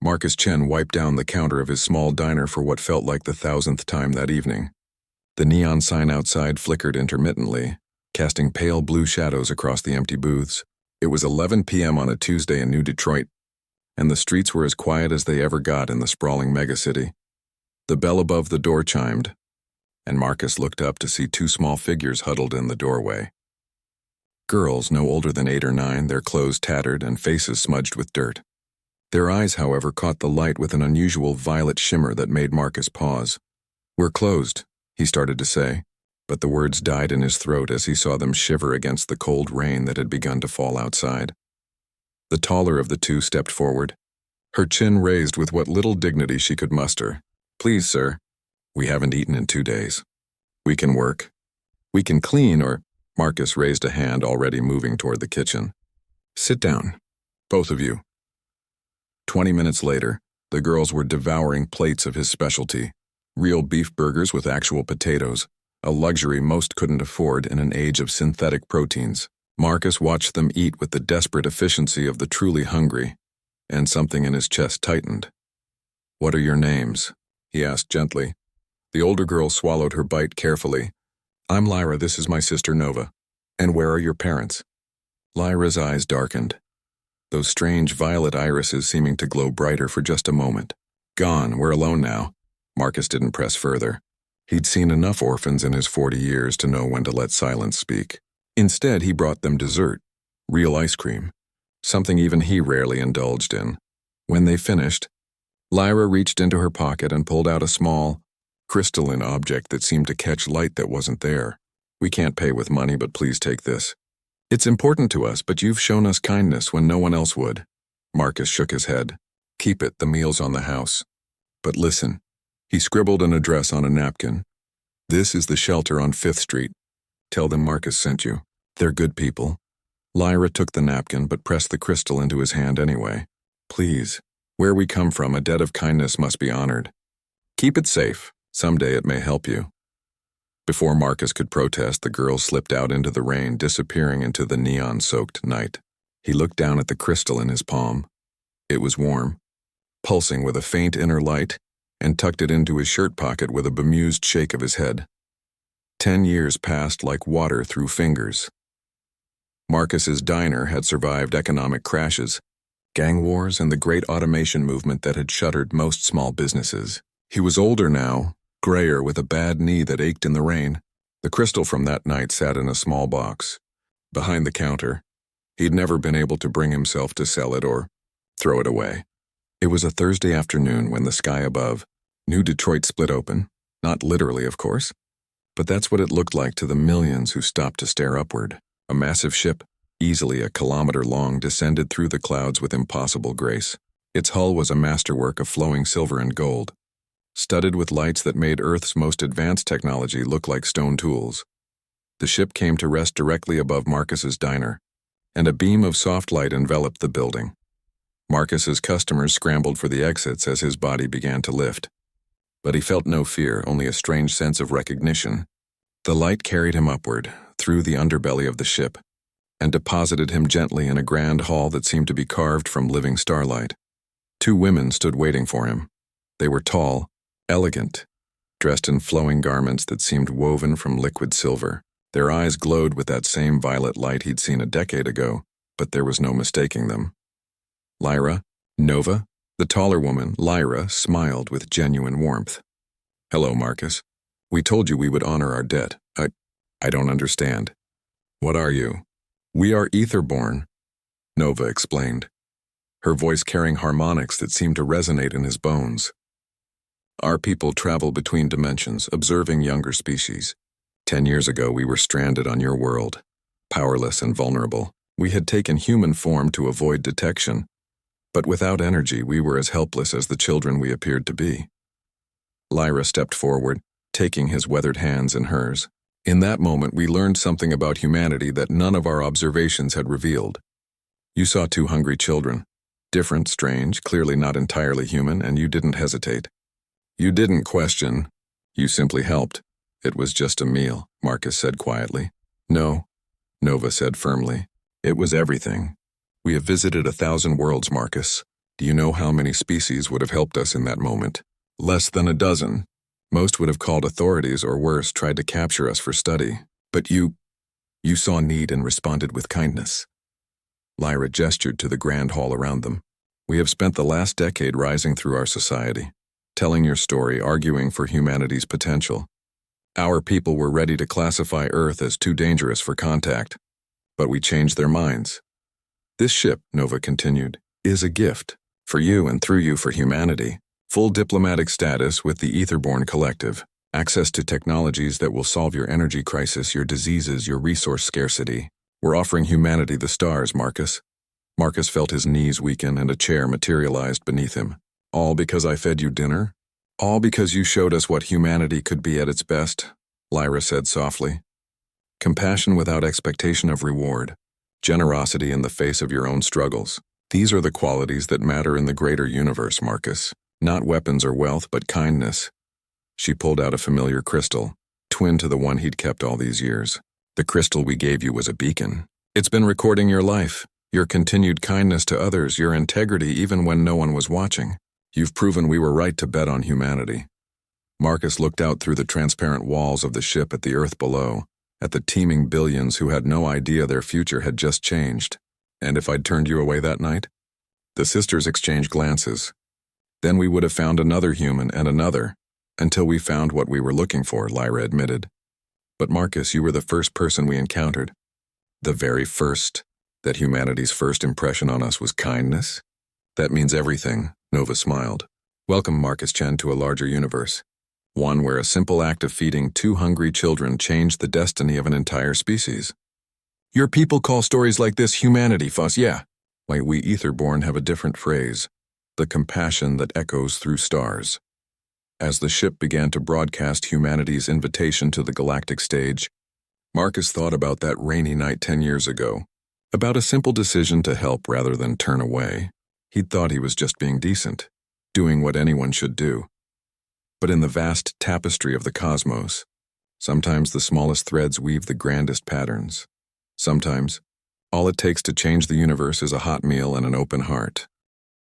Marcus Chen wiped down the counter of his small diner for what felt like the 1,000th time that evening. The neon sign outside flickered intermittently, casting pale blue shadows across the empty booths. It was 11 p.m. on a Tuesday in New Detroit, and the streets were as quiet as they ever got in the sprawling megacity. The bell above the door chimed, and Marcus looked up to see two small figures huddled in the doorway. Girls no older than 8 or 9, their clothes tattered and faces smudged with dirt. Their eyes, however, caught the light with an unusual violet shimmer that made Marcus pause. "We're closed," he started to say, but the words died in his throat as he saw them shiver against the cold rain that had begun to fall outside. The taller of the two stepped forward, her chin raised with what little dignity she could muster. "Please, sir, we haven't eaten in 2 days. We can work. We can clean or—" Marcus raised a hand, already moving toward the kitchen. "Sit down, both of you." 20 minutes later, the girls were devouring plates of his specialty, real beef burgers with actual potatoes, a luxury most couldn't afford in an age of synthetic proteins. Marcus watched them eat with the desperate efficiency of the truly hungry, and something in his chest tightened. "What are your names?" he asked gently. The older girl swallowed her bite carefully. "I'm Lyra, this is my sister Nova. And where are your parents?" Lyra's eyes darkened, those strange violet irises seeming to glow brighter for just a moment. "Gone, we're alone now." Marcus didn't press further. He'd seen enough orphans in his 40 years to know when to let silence speak. Instead, he brought them dessert, real ice cream, something even he rarely indulged in. When they finished, Lyra reached into her pocket and pulled out a small, crystalline object that seemed to catch light that wasn't there. "We can't pay with money, but please take this. It's important to us, but you've shown us kindness when no one else would." Marcus shook his head. "Keep it, the meal's on the house. But listen." He scribbled an address on a napkin. "This is the shelter on 5th Street. Tell them Marcus sent you. They're good people." Lyra took the napkin but pressed the crystal into his hand anyway. "Please, where we come from, a debt of kindness must be honored. Keep it safe. Someday it may help you." Before Marcus could protest, the girl slipped out into the rain, disappearing into the neon-soaked night. He looked down at the crystal in his palm. It was warm, pulsing with a faint inner light, and tucked it into his shirt pocket with a bemused shake of his head. 10 years passed like water through fingers. Marcus's diner had survived economic crashes, gang wars, and the great automation movement that had shuttered most small businesses. He was older now, grayer with a bad knee that ached in the rain. The crystal from that night sat in a small box, behind the counter. He'd never been able to bring himself to sell it or throw it away. It was a Thursday afternoon when the sky above New Detroit split open, not literally, of course, but that's what it looked like to the millions who stopped to stare upward. A massive ship, easily a kilometer long, descended through the clouds with impossible grace. Its hull was a masterwork of flowing silver and gold, studded with lights that made Earth's most advanced technology look like stone tools. The ship came to rest directly above Marcus's diner, and a beam of soft light enveloped the building. Marcus's customers scrambled for the exits as his body began to lift. But he felt no fear, only a strange sense of recognition. The light carried him upward, through the underbelly of the ship, and deposited him gently in a grand hall that seemed to be carved from living starlight. 2 women stood waiting for him. They were tall, elegant, dressed in flowing garments that seemed woven from liquid silver. Their eyes glowed with that same violet light he'd seen a decade ago, but there was no mistaking them. Lyra, Nova, the taller woman, Lyra, smiled with genuine warmth. "Hello, Marcus. We told you we would honor our debt. I don't understand. What are you?" "We are Etherborn," Nova explained, her voice carrying harmonics that seemed to resonate in his bones. "Our people travel between dimensions, observing younger species. 10 years ago, we were stranded on your world, powerless and vulnerable. We had taken human form to avoid detection, but without energy, we were as helpless as the children we appeared to be." Lyra stepped forward, taking his weathered hands in hers. "In that moment, we learned something about humanity that none of our observations had revealed. You saw 2 hungry children, different, strange, clearly not entirely human, and you didn't hesitate. You didn't question. You simply helped. It was just a meal," Marcus said quietly. "No," Nova said firmly. "It was everything. We have visited 1,000 worlds, Marcus. Do you know how many species would have helped us in that moment? Less than a dozen. Most would have called authorities or worse, tried to capture us for study. But you saw need and responded with kindness. Lyra gestured to the grand hall around them. We have spent the last decade rising through our society, telling your story, arguing for humanity's potential. Our people were ready to classify Earth as too dangerous for contact, but we changed their minds. This ship, Nova continued, is a gift, for you and through you for humanity. Full diplomatic status with the Etherborn Collective, access to technologies that will solve your energy crisis, your diseases, your resource scarcity. We're offering humanity the stars, Marcus. Marcus felt his knees weaken and a chair materialized beneath him. All because I fed you dinner? All because you showed us what humanity could be at its best, Lyra said softly. Compassion without expectation of reward. Generosity in the face of your own struggles. These are the qualities that matter in the greater universe, Marcus. Not weapons or wealth, but kindness. She pulled out a familiar crystal, twin to the one he'd kept all these years. The crystal we gave you was a beacon. It's been recording your life, your continued kindness to others, your integrity even when no one was watching. You've proven we were right to bet on humanity. Marcus looked out through the transparent walls of the ship at the Earth below, at the teeming billions who had no idea their future had just changed. And if I'd turned you away that night? The sisters exchanged glances. Then we would have found another human and another, until we found what we were looking for, Lyra admitted. But Marcus, you were the first person we encountered. The very first. That humanity's first impression on us was kindness? That means everything, Nova smiled. Welcome, Marcus Chen, to a larger universe. One where a simple act of feeding 2 hungry children changed the destiny of an entire species. Your people call stories like this humanity, Fuss, yeah. Why, we Etherborn have a different phrase. The compassion that echoes through stars. As the ship began to broadcast humanity's invitation to the galactic stage, Marcus thought about that rainy night 10 years ago, about a simple decision to help rather than turn away. He'd thought he was just being decent, doing what anyone should do. But in the vast tapestry of the cosmos, sometimes the smallest threads weave the grandest patterns. Sometimes, all it takes to change the universe is a hot meal and an open heart.